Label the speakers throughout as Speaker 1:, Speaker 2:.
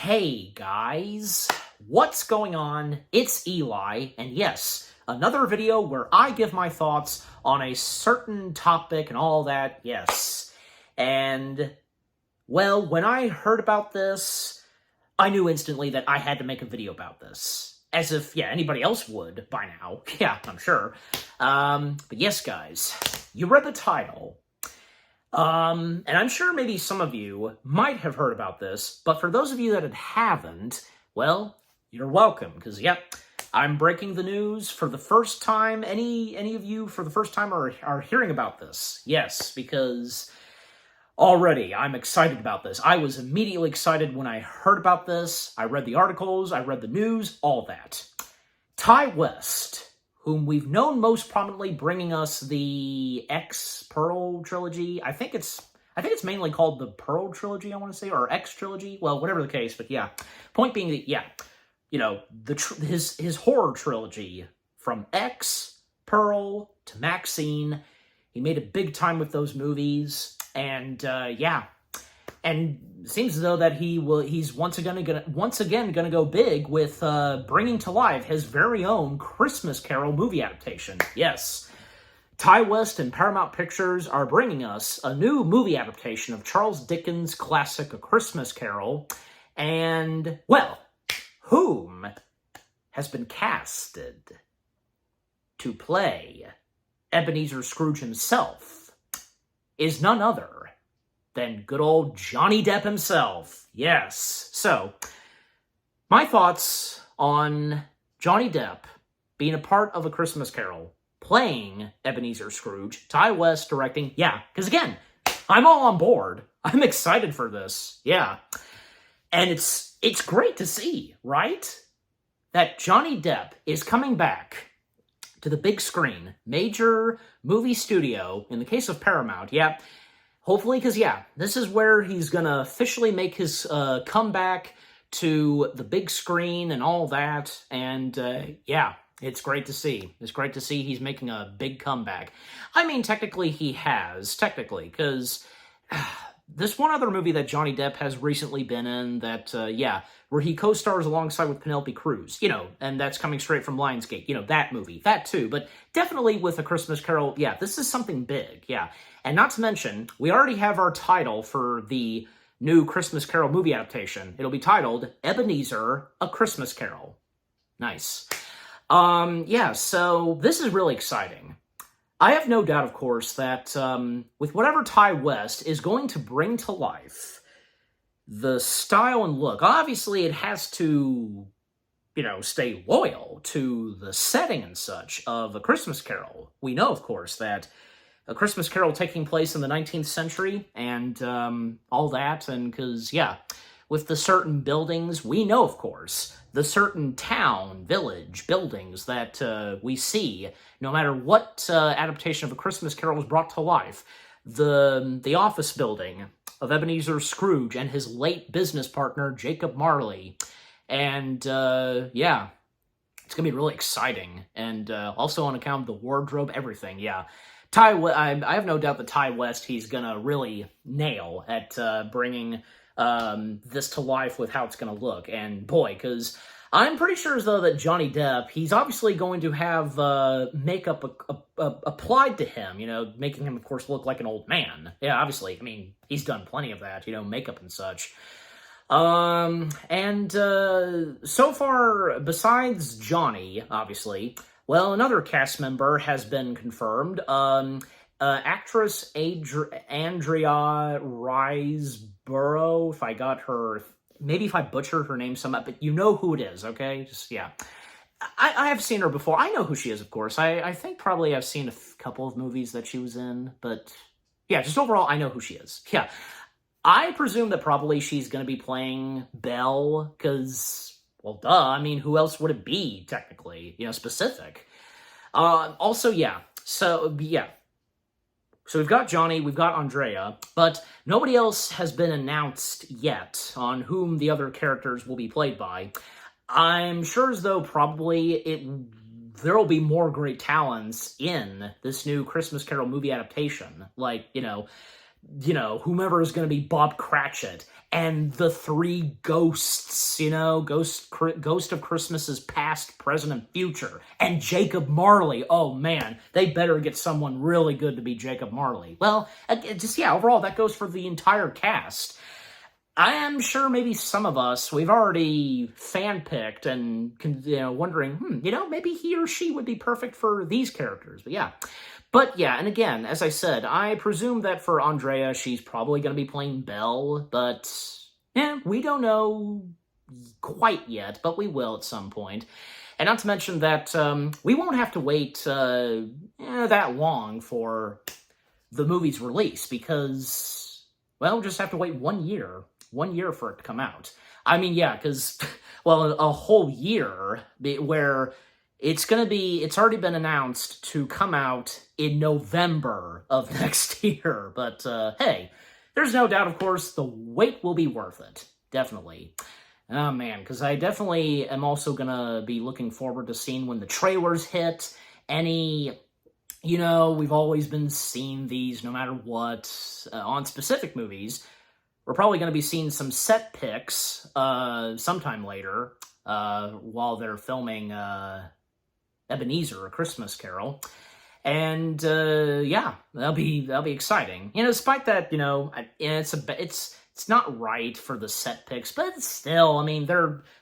Speaker 1: Hey guys, what's going on? It's Eli, and yes, another video where I give my thoughts on a certain topic and all that, yes. And, well, when I heard about this, I knew instantly that I had to make a video about this. As if, yeah, anybody else would by now. Yeah, I'm sure. But yes, guys, you read the title. And I'm sure maybe some of you might have heard about this, but for those of you that haven't, well, you're welcome, because, yep, I'm breaking the news for the first time. Any of you for the first time are hearing about this. Yes, because already I'm excited about this. I was immediately excited when I heard about this. I read the articles, I read the news, all that. Ty West, whom we've known most prominently bringing us the X-Pearl trilogy. I think it's mainly called the Pearl trilogy, I want to say, or X trilogy. Well, whatever the case, but yeah. Point being that, yeah, you know, his horror trilogy from X, Pearl to Maxine. He made a big time with those movies, and yeah. And it seems as though that he's once again gonna go big with bringing to life his very own Christmas Carol movie adaptation. Yes, Ty West and Paramount Pictures are bringing us a new movie adaptation of Charles Dickens' classic A Christmas Carol, and well, whom has been casted to play Ebenezer Scrooge himself is none other than good old Johnny Depp himself. Yes. So, my thoughts on Johnny Depp being a part of A Christmas Carol, playing Ebenezer Scrooge, Ty West directing, yeah, because again, I'm all on board. I'm excited for this, yeah. And it's great to see, right? That Johnny Depp is coming back to the big screen, major movie studio, in the case of Paramount, yeah. Hopefully, because, yeah, this is where he's going to officially make his comeback to the big screen and all that. And, yeah, it's great to see. It's great to see he's making a big comeback. I mean, technically he has, because this one other movie that Johnny Depp has recently been in that, yeah, where he co-stars alongside with Penelope Cruz, you know, and that's coming straight from Lionsgate, you know, that movie, that too, but definitely with A Christmas Carol, yeah, this is something big, yeah. And not to mention, we already have our title for the new Christmas Carol movie adaptation. It'll be titled Ebenezer, A Christmas Carol. Nice. Yeah, so this is really exciting. I have no doubt, of course, that with whatever Ty West is going to bring to life, the style and look, obviously it has to, you know, stay loyal to the setting and such of A Christmas Carol. We know, of course, that A Christmas Carol taking place in the 19th century and all that, and because, yeah, with the certain buildings, we know, of course, the certain town, village, buildings that we see, no matter what adaptation of A Christmas Carol is brought to life. The office building of Ebenezer Scrooge and his late business partner, Jacob Marley. And, yeah, it's going to be really exciting. And also on account of the wardrobe, everything, yeah. I have no doubt that Ty West, he's going to really nail at bringing this to life with how it's going to look. And boy, because I'm pretty sure as though that Johnny Depp, he's obviously going to have makeup applied to him, you know, making him, of course, look like an old man. Yeah, obviously. I mean, he's done plenty of that, you know, makeup and such. And so far, besides Johnny, obviously, well, another cast member has been confirmed. Actress Andrea Riseborough, if I got her, maybe if I butchered her name somewhat, but you know who it is, okay? Just, yeah. I have seen her before. I know who she is, of course. I think probably I've seen a couple of movies that she was in, but yeah, just overall, I know who she is. Yeah. I presume that probably she's going to be playing Belle, because, well, duh, I mean, who else would it be, technically, you know, specific? Also, yeah, so, yeah. So we've got Johnny, we've got Andrea, but nobody else has been announced yet on whom the other characters will be played by. I'm sure as though probably there will be more great talents in this new Christmas Carol movie adaptation. Like, you know, you know, whomever is going to be Bob Cratchit, and the three ghosts, you know, Ghost of Christmases past, present, and future, and Jacob Marley. Oh man, they better get someone really good to be Jacob Marley. Well, overall, that goes for the entire cast. I am sure maybe some of us, we've already fan-picked and, wondering, maybe he or she would be perfect for these characters. But yeah, and again, as I said, I presume that for Andrea, she's probably going to be playing Belle, but we don't know quite yet, but we will at some point. And not to mention that we won't have to wait that long for the movie's release, because, well, we'll just have to wait 1 year. 1 year for it to come out. I mean, yeah, because, well, a whole year where it's already been announced to come out in November of next year. But, hey, there's no doubt, of course, the wait will be worth it. Definitely. Oh, man, because I definitely am also going to be looking forward to seeing when the trailers hit. We've always been seeing these no matter what on specific movies. We're probably going to be seeing some set pics sometime later while they're filming Ebenezer, A Christmas Carol. And that'll be exciting. Despite that, it's not right for the set pics, but still, I mean,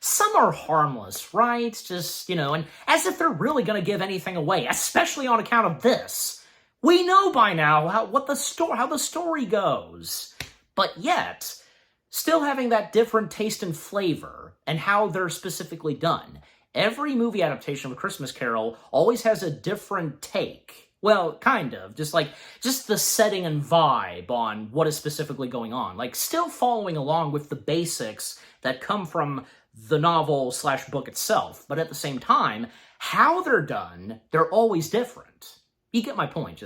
Speaker 1: some are harmless, right? Just, and as if they're really going to give anything away, especially on account of this. We know by now how the story goes. But yet, still having that different taste and flavor and how they're specifically done. Every movie adaptation of A Christmas Carol always has a different take. Well, kind of. Just the setting and vibe on what is specifically going on. Like, still following along with the basics that come from the novel/book itself. But at the same time, how they're done, they're always different. You get my point.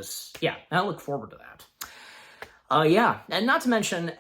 Speaker 1: I look forward to that. And not to mention,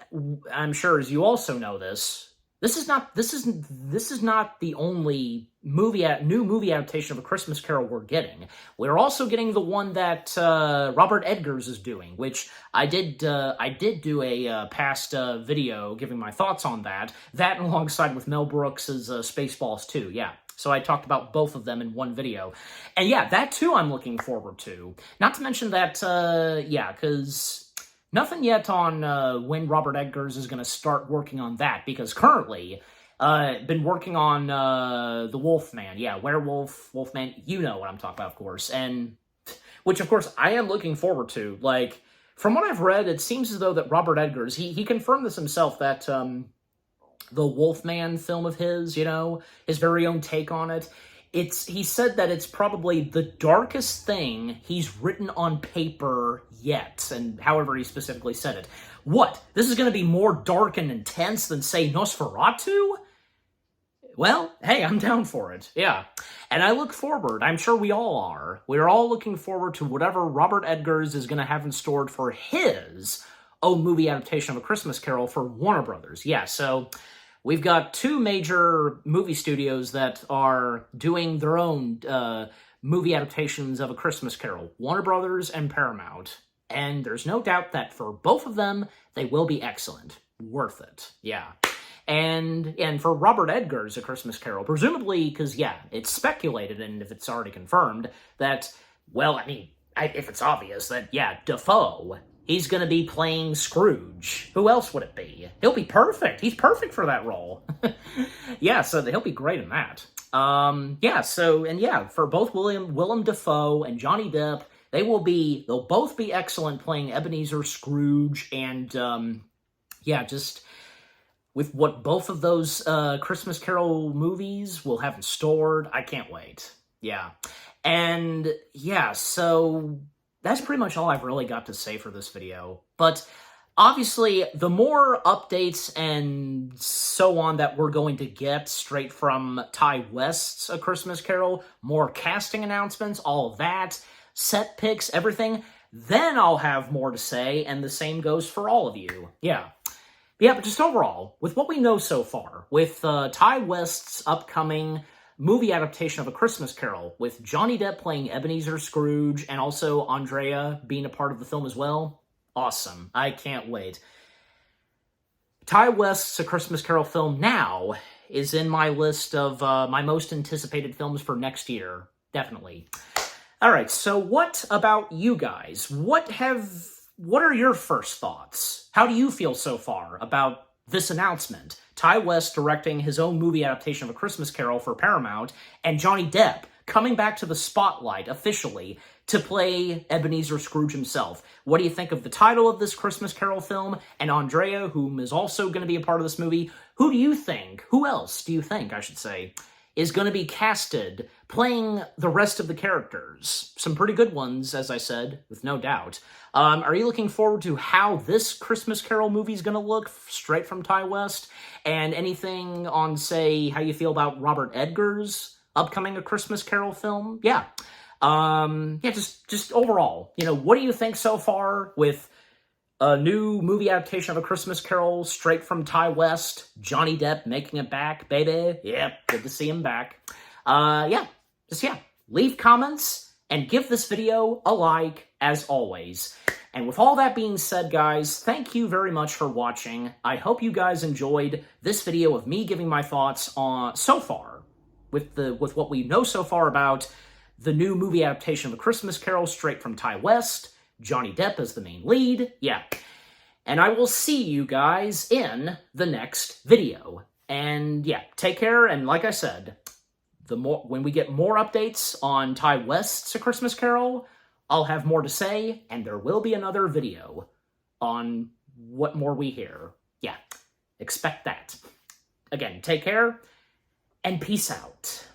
Speaker 1: I'm sure as you also know this is not the only new movie adaptation of A Christmas Carol we're getting. We're also getting the one that Robert Eggers is doing, which I did do a past video giving my thoughts on that alongside with Mel Brooks's Spaceballs 2. So I talked about both of them in one video. And that too I'm looking forward to. Not to mention that, because nothing yet on when Robert Eggers is going to start working on that, because currently, been working on the Wolfman. Werewolf, Wolfman, you know what I'm talking about, of course. And, which, of course, I am looking forward to. Like, from what I've read, it seems as though that Robert Eggers, he confirmed this himself, that the Wolfman film of his, his very own take on it, he said that it's probably the darkest thing he's written on paper yet, and however he specifically said it. What? This is going to be more dark and intense than, say, Nosferatu? Well, hey, I'm down for it, And I look forward, I'm sure we all are, we're all looking forward to whatever Robert Eggers is going to have in store for his own movie adaptation of A Christmas Carol for Warner Brothers. So we've got two major movie studios that are doing their own movie adaptations of A Christmas Carol, Warner Brothers and Paramount. And there's no doubt that for both of them, they will be excellent. Worth it. And for Robert Eggers' A Christmas Carol, presumably, because, it's speculated, and if it's already confirmed, that, well, I mean, if it's obvious, that, Defoe, he's going to be playing Scrooge. Who else would it be? He'll be perfect. He's perfect for that role. So he'll be great in that. For both Willem Dafoe and Johnny Depp, they'll both be excellent playing Ebenezer Scrooge, and, just with what both of those Christmas Carol movies will have in store, I can't wait. And, so that's pretty much all I've really got to say for this video. But obviously, the more updates and so on that we're going to get straight from Ty West's A Christmas Carol, more casting announcements, all of that, set picks, everything, then I'll have more to say, and the same goes for all of you. But just overall, with what we know so far, with Ty West's upcoming movie adaptation of A Christmas Carol, with Johnny Depp playing Ebenezer Scrooge, and also Andrea being a part of the film as well, Awesome. I can't wait. Ty West's A Christmas Carol film now is in my list of my most anticipated films for next year. Definitely. All right, so what about you guys? What are your first thoughts? How do you feel so far about this announcement? Ty West directing his own movie adaptation of A Christmas Carol for Paramount, and Johnny Depp coming back to the spotlight officially to play Ebenezer Scrooge himself. What do you think of the title of this Christmas Carol film? And Andrea, whom is also going to be a part of this movie, who else do you think, I should say, is going to be casted playing the rest of the characters? Some pretty good ones, as I said, with no doubt. Are you looking forward to how this Christmas Carol movie is going to look straight from Ty West? And anything on, say, how you feel about Robert Edgar's upcoming A Christmas Carol film? Yeah. Just overall, what do you think so far with a new movie adaptation of A Christmas Carol straight from Ty West, Johnny Depp making it back, baby? Yep, good to see him back. Leave comments and give this video a like, as always. And with all that being said, guys, thank you very much for watching. I hope you guys enjoyed this video of me giving my thoughts on, so far, with what we know so far about the new movie adaptation of A Christmas Carol straight from Ty West, Johnny Depp as the main lead, yeah. And I will see you guys in the next video. And yeah, take care, and like I said, when we get more updates on Ty West's A Christmas Carol, I'll have more to say, and there will be another video on what more we hear. Yeah, expect that. Again, take care, and peace out.